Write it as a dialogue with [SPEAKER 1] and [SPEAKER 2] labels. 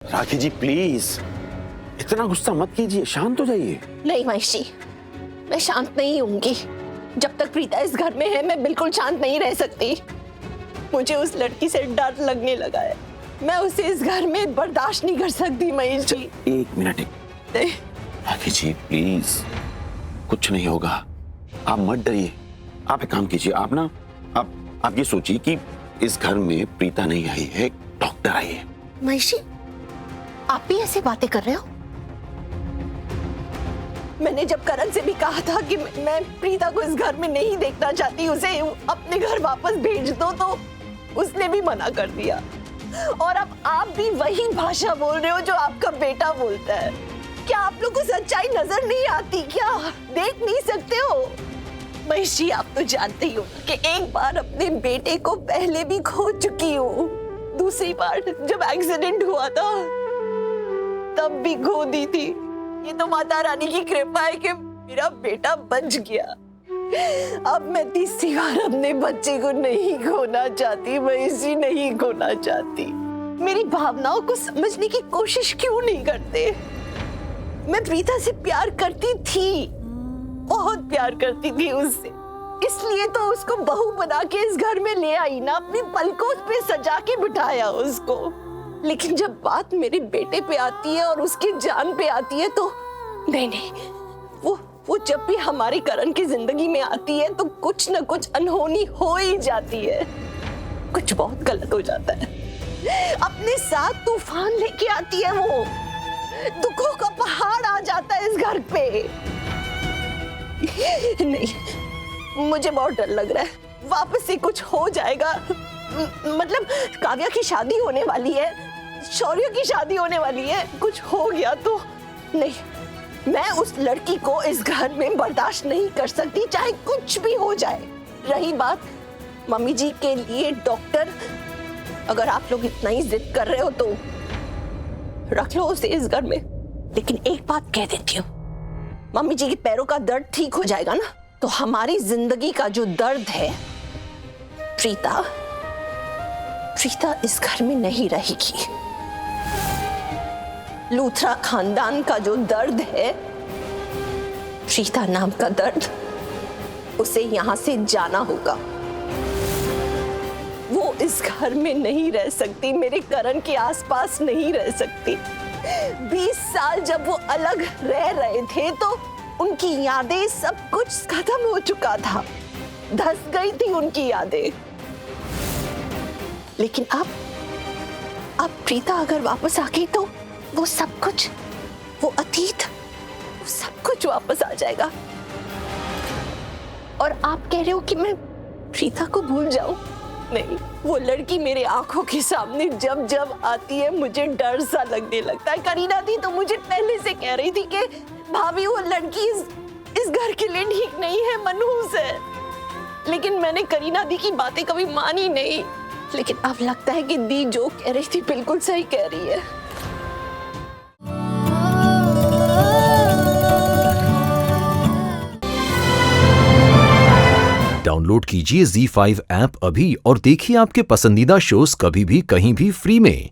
[SPEAKER 1] राखी जी please इतना गुस्सा मत कीजिए, शांत हो जाइए।
[SPEAKER 2] नहीं महेश जी, मैं शांत नहीं होंगी। जब तक प्रीता इस घर में है मैं बिल्कुल शांत नहीं रह सकती। मुझे उस लड़की से डर लगने लगा है। मैं उसे इस घर में बर्दाश्त नहीं कर सकती महेश जी।
[SPEAKER 1] एक मिनट राखी जी प्लीज, कुछ नहीं होगा, आप मत डरिए। आप एक काम कीजिए, आप ये सोचिए कि इस घर में प्रीता नहीं आई है, डॉक्टर आई है।
[SPEAKER 2] महेश जी, आप भी ऐसे बातें कर रहे हो? मैंने जब करण से भी कहा था कि मैं प्रीता को इस घर में नहीं देखना चाहती, उसे अपने घर वापस भेज दो, तो उसने भी मना कर दिया। और अब आप भी वही भाषा बोल रहे हो जो आपका बेटा बोलता है। क्या आप लोग को सच्चाई नजर नहीं आती? क्या देख नहीं सकते हो? महेश जी, आप तो जानते ही हो कि एक बार अपने बेटे को पहले भी खो चुकी हूँ। दूसरी बार जब एक्सीडेंट हुआ था तब भी खो दी थी। ये तो माता रानी की कृपा है कि मेरा बेटा बच गया। अब मैं तीसरी बार अपने बच्चे को नहीं खोना चाहती महेश जी, नहीं खोना चाहती। मेरी भावनाओं को समझने की कोशिश क्यों नहीं करते? मैं प्रीता से प्यार करती थी, बहुत प्यार करती थी उससे, इसलिए तो उसको बहू बना के इस घर में ले आई ना, अपनी पलकों पे सजा के बिठाया उसको। लेकिन जब बात मेरे बेटे पे आती है और उसकी जान पे आती है तो नहीं, वो जब भी हमारी करण की जिंदगी में आती है तो कुछ न कुछ अनहोनी हो ही जाती है। कुछ बहुत गलत हो जाता है। अपने साथ तूफान लेके आती है वो, दुखों का पहाड़ आ जाता है इस घर पे। नहीं, मुझे बहुत डर लग रहा है वापस से कुछ हो जाएगा। मतलब काव्या की शादी होने वाली है, शौर्य की शादी होने वाली है, कुछ हो गया तो नहीं, मैं उस लड़की को इस घर में बर्दाश्त नहीं कर सकती, चाहे कुछ भी हो जाए। रही बात मम्मी जी के लिए डॉक्टर, अगर आप लोग इतना ही जिद कर रहे हो तो रख लो उसे इस घर में। लेकिन एक बात कह देती हूँ, मम्मी जी के पैरों का दर्द ठीक हो जाएगा ना, तो हमारी जिंदगी का जो दर्द है, प्रीता इस घर में नहीं रहेगी। लूथरा खानदान का जो दर्द है, प्रीता नाम का दर्द, उसे यहां से जाना होगा। वो इस घर में नहीं रह सकती, मेरे करण के आसपास नहीं रह सकती। 20 साल जब वो अलग रह रहे थे तो उनकी यादें, सब कुछ खत्म हो चुका था, धस गई थी उनकी यादें। लेकिन अब प्रीता अगर वापस आ गई तो वो सब कुछ, वो अतीत, वो सब कुछ वापस आ जाएगा। और आप कह रहे हो कि मैं प्रीता को भूल जाऊं? नहीं, वो लड़की मेरे आंखों के सामने जब जब आती है मुझे डर सा लगने लगता है। करीना दी तो मुझे पहले से कह रही थी कि भाभी वो लड़की इस घर के लिए ठीक नहीं है, मनहूस है। लेकिन मैंने करीना दी की बातें कभी मानी नहीं। लेकिन अब लगता है कि दी जो कह रही थी बिल्कुल सही कह रही है।
[SPEAKER 3] डाउनलोड कीजिए ZEE5 ऐप अभी और देखिए आपके पसंदीदा शोज कभी भी कहीं भी फ्री में।